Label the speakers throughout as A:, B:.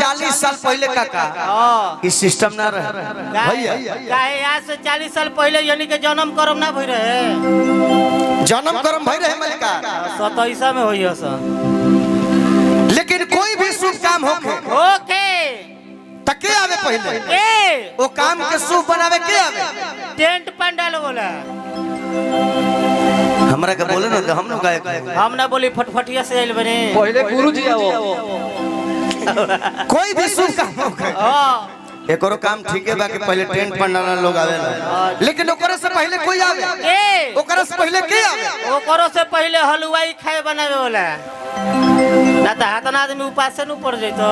A: 40 साल पहले काका इस सिस्टम ना रहे भैया।
B: काहे आज से 40 साल पहले यानी के जन्म करम ना भई रहे,
A: जन्म कर्म भई रहे मलिकार
B: 27 में होई हस।
A: लेकिन कोई भी शुभ काम होके तके आवे पहले वो काम के शुभ बनावे के आवे
B: टेंट पंडाल बोला।
A: हमरा के बोले ना हम लोग गायक
B: हम ना बोली फटफटिया से आइल बने
C: पहले गुरुजी आओ।
A: कोई भी शुभ काम होके एकरो काम ठीक है बाकी पहले टेंट पंडाल लोग आवे ना, लेकिन ओकरे से पहले कोई आवे ओकरे से पहले के आवे
B: ओकरो से पहले हलवाई खाए बनावे वाला ना तो हाथ ना आदमी उपास से न पड़ जइतो।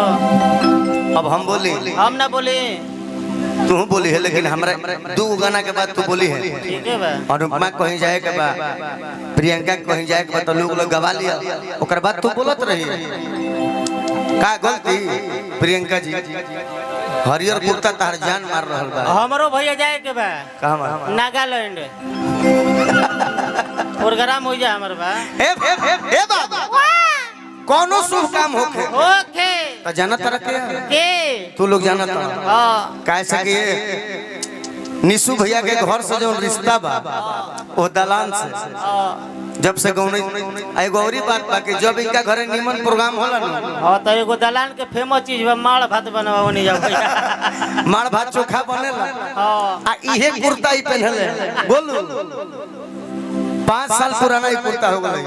A: अब हम बोली
B: हम ना बोली
A: तू बोली है, लेकिन हमरा 2 गाना के बाद तू बोली है
B: ठीक है बा।
A: अनुपमा कहीं जाए के बा, प्रियंका कहीं जाए के बा, तो लोग गवा लिया ओकर बाद तू बोलत रही का गलती प्रियंका जी हरियर कुर्ता तार जान मार रहल बा।
B: हमरो भैया जाए के बा
A: कहां
B: नागालैंड प्रोग्राम हो जा हमर बा।
A: ए बाबा कोनो शुभ काम होके तो जाना तरह के तू लोग जाना तरह कैसे कि निशु भैया के घर से जो रिश्ता बा वो दलान से जब से गौनी एगो औरी बात बा कि जब इनका घरे निमन प्रोग्राम होला ना
B: हां तो एगो दलान के फेमस चीज बा माड़ भात बनवाओ नहीं जाओ
A: माड़ भात चोखा बनेला आ इहे कुर्ता ही पहनले बोलू 5 साल पुराना ही कुर्ता हो गई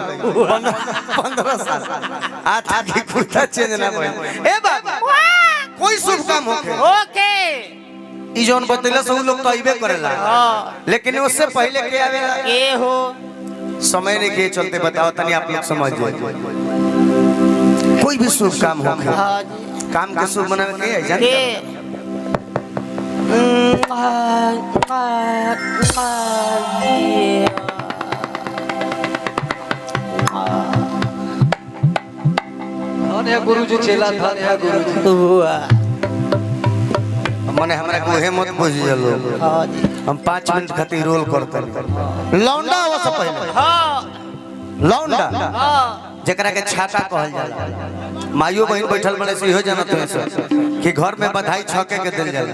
A: 15 साल आज की कुर्ता चेंज ना भइल। ए बाबा कोई शुभ काम होके ई जोन बतैला सब लोग तो आइबे करेला लेकिन उससे पहले के आवेला
B: के हो
A: समय ने के चलते बताओ तनी आप लोग समझ जाओ। कोई भी शुभ काम होके काम के शुभ बनावे के है जानते
C: धन्य गुरुजी चेला धन्य गुरुजी
A: मने हमरा को हे मत बुझिए लोग हम 5 मिनट खातिर रोल करते लौंडा हो से पहले लौंडा जेकरा के छाता कहल जाला माइयो बहन बैठल बने से हो जानत है कि घर में बधाई छके के दिल जाला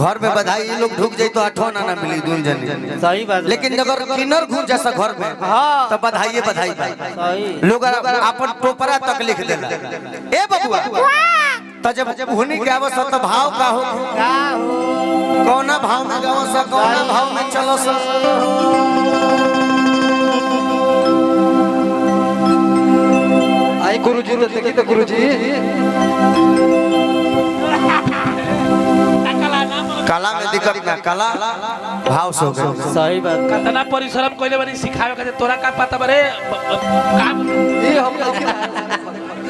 A: घर में बधाई ये लोग ढुक जाई तो 8 आना ना मिली दून जनी
B: सही बात।
A: लेकिन अगर किन्नर घुस जैसा घर में तो बधाई बधाई लोग अपन टोपरा तक लिख देला। ए बबुआ तो जब हुनी के आवस तो भाव का हो कौना भाव में गावस कौना भाव में चलस
C: आई गुरुजी तो देखी तो गुरुजी
A: कला में दिक्कत ना कला भाव से हो गए।
B: सही बात।
D: कितना परिश्रम कइले बानी सिखावे के तोरा का पता बारे काम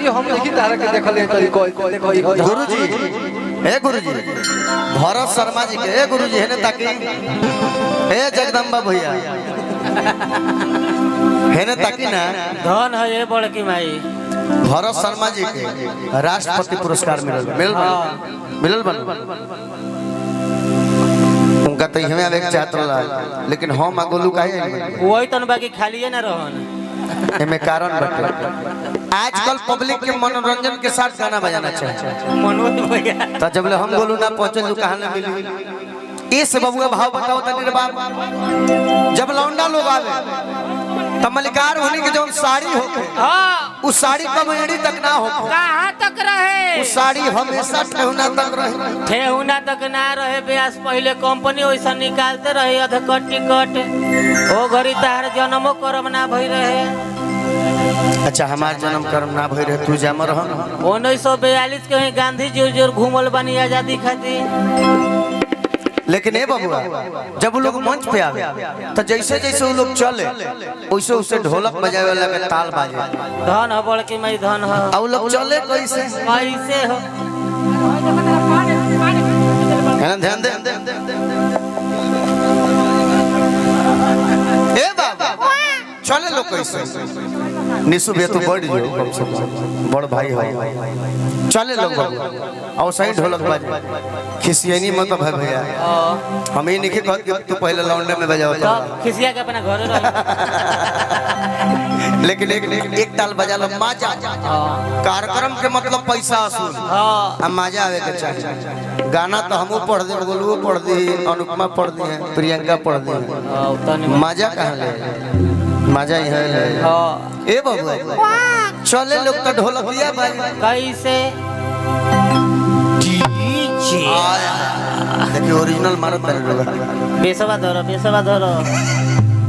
C: ये हम देखी तारा के देखले देखो
A: गुरुजी ए गुरुजी भरत शर्मा जी के ए गुरुजी है ने ताकि ए जगदम्बा भैया है ने ताकि ना
B: धन है ये बड़की माई
A: भरत शर्मा जी के राष्ट्रपति पुरस्कार मिलल बन उनका तो हमें एक चाहत रहा लेकिन हम गोलू काहे
B: वही तन बाकी खालिए ना रहन
A: एमे कारण बटे आजकल पब्लिक के मनोरंजन के साथ गाना बजाना चाहिए
B: मनोज भैया
A: तो जब ले हम गोलू ना पहुंचे जो कहां ना मिली इस बबुआ भाव बताओ तनी रे बाप जब लौंडा लोग आवे त मलिकार होने के जो साड़ी हो उस साड़ी का मेड़ी तक ना हो
B: कहां तक रहे
A: उस साड़ी हमेशा ठेहुना तक रहे
B: ठेहुना तक ना रहे ब्यास पहले कंपनी वैसा निकालते रहे अधकट टिकट ओ घड़ी तार जन्मो करम ना भई रहे।
A: अच्छा हमार जन्म कर्म ना भई रहे तू जाम रह
B: 1942 के गांधी जी जोर घूमल बनी आजादी खातिर।
A: लेकिन ए बबुआ जब लोग मंच पे आवे तो जैसे जैसे वो लोग चले वैसे वैसे ढोलक बजावे वाला के ताल बाजे
B: धन हो बड़की माई धन हो
A: और लोग चले कैसे
B: कैसे हो
A: है ना ध्यान दे ए बाबा चले लोग कैसे निशु भैया तू बढ़ जो कम से कम बड़ भाई हो चले लोग और सही ढोलक बाजे खिसियानी मत भाई भैया हम ही नहीं कहत कि तू पहले लौंडे में बजाओ
B: तो खिसिया के अपना घरे रह
A: लेकिन एक ताल बजा लो मजा कार्यक्रम के मतलब पैसा असूल
B: हां
A: हम मजा आवे के चाहिए गाना तो हमू पढ़ दे गोलू पढ़ दी अनुपमा पढ़ दी है प्रियंका पढ़ दी है मजा कहाँ ले मजा ही है ए बाबू चले लोग तो ढोलकिया बाजे
B: कैसे डीजे
A: देखिए ओरिजिनल मारत है लोग
B: बेसवा धरो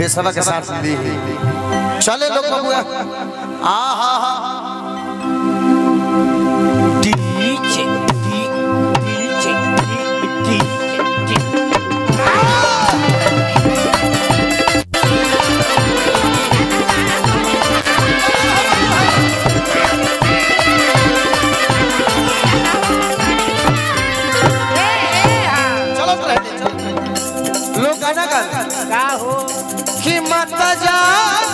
A: बेसवा के साथ दी चले लोग बबुआ आ हा हा
B: डीजे
A: लोग गाना गा
B: का हो
A: कि माता जा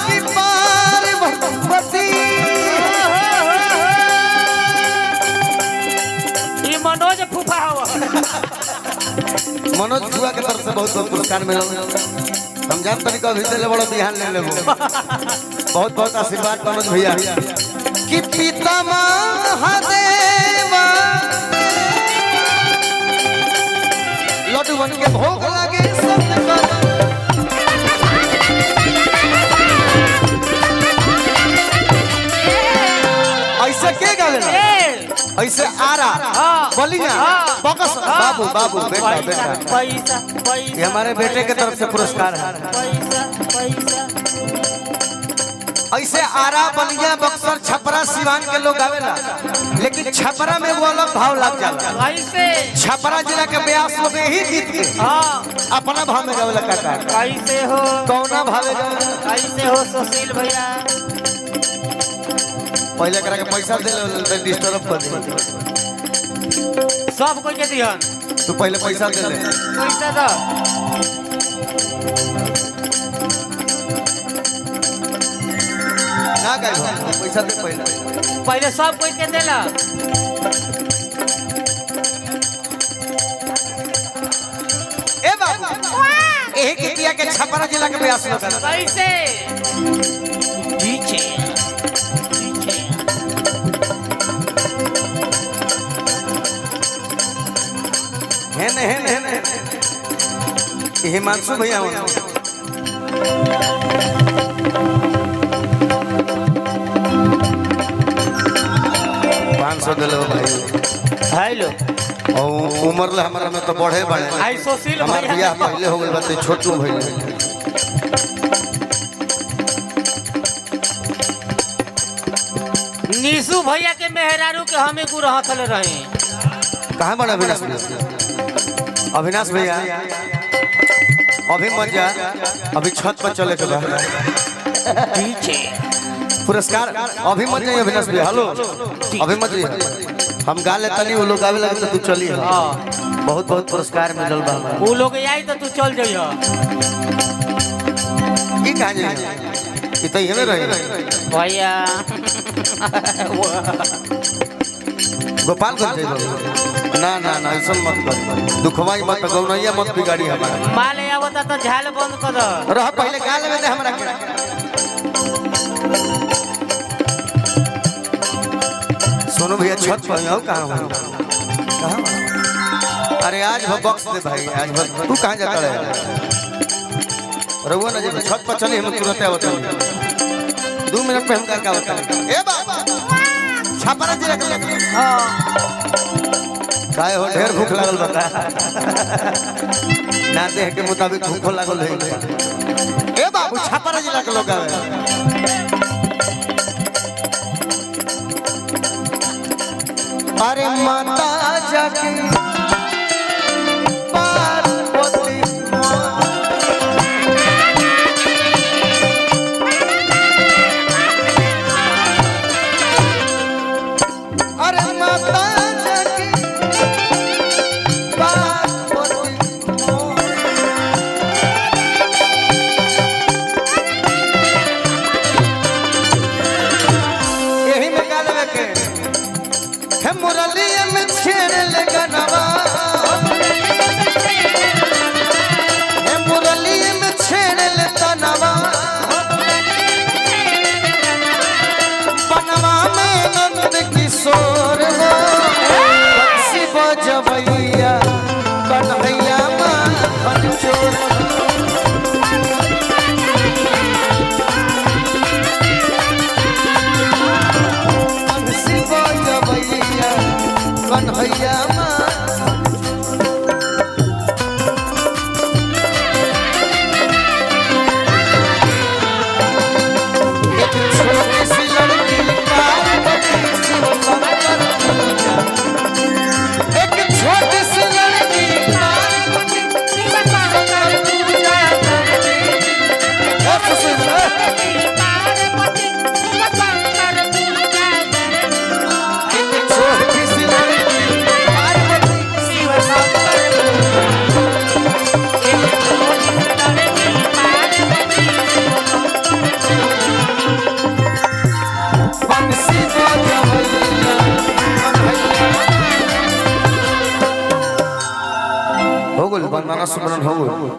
A: की पार्वती
B: ई मनोज फूफा हो
A: मनोज फुआ के तरफ से बहुत बहुत पुरस्कार मिला हम जान तरीका अभी ले बड़ा ध्यान ले लेबो बहुत बहुत आशीर्वाद मनोज भैया कि पिता महादेवा लड्डू बन के भोग लगे सत्य ऐसे के गावेला ऐसे आरा बलिया बकस बाबू बाबू बेटा बेटा
B: पैसा
A: ये हमारे बेटे के तरफ से पुरस्कार है
B: पैसा
A: ऐसे आरा बलिया बक्सर छपरा सिवान के लोग आवेला लेकिन छपरा में वो अलग भाव लग जाला
B: कैसे
A: छपरा जिला के ब्यास लोग ही गीत के अपना भाव में गावेला काका
B: कैसे हो
A: कौना भाव में गावेला
B: कैसे हो सुशील भैया
A: पहले करा के पैसा दे ले डिस्टर्ब कर दे
B: सब कोई के दिहन
A: तू पहले पैसा दे ले
B: पैसा दो
A: ना गाए पैसा दे पहले
B: पहले सब कोई के देला
A: ए बाबू एक किया के छपरा जिला के ब्यास लोग
B: कैसे डीजे
A: है हिमांशु भैया $500 दिलो भाई
B: हेलो
A: और उम्र ले हमारा में तो बढ़े बढ़े
B: आई सुशील
A: हमार
B: भैया
A: बियाह पहले हो गइल बाते छोटू भइल
B: निशु भैया के मेहरारू के हमें गुरहथल रहे
A: कहाँ बड़ा अविनाश भैया अविनाश भैया अभी मत जा अभी छत पर चले के बा
B: डीजे
A: पुरस्कार अभी मत जाइए अविनाश भैया हेलो अभी मत जाइए हम गा ले तनी वो लोग आवे लगे तो तू चली बहुत बहुत पुरस्कार मिलल बा हमरा
B: वो लोग आई तो तू चल जइयो
A: की कहां जाइए ई त यही रही
B: भैया
A: गोपाल कर दे ना ना ना ऐसा मत कर दुखवाई मत गौनैया मत बिगाड़ी हमारा
B: माल आवता तो झाल बंद कर दो
A: रह पहले गा लेवे दे हमरा के सोनू भैया छत पर हो कहां अरे आज हो बक्स दे भाई आज तू कहां जाता है रहुआ ना जब छत पर चले हम तुरंत आवत 2 मिनट में हम का बता ए बाबा छपरा जिला के काय हो ढेर भूख लागल बता ना देह के मुताबिक भूख लागल है ए बाबू छपरा जिला के लोग आवे अरे माता जाके पार्वती अरे माता जाके पार्वती मुरलिया में छेड़ ले गनवा हे मुरलिया में छेड़ ले तनवा बनवा में नंद किशोर हो बंसी बजवैया कन्हैया माखन चोर बंसी बजवैया कन्हैया एक छोटी सी लड़की पार्वती शिव शंकर पूजा एक छोटी सी लड़की पार्वती शिव शंकर पूजा करती एक छोटी सी लड़की पार्वती शिव शंकर बंसी बजवैया हो गइल वंदना सुमरन हो गइल।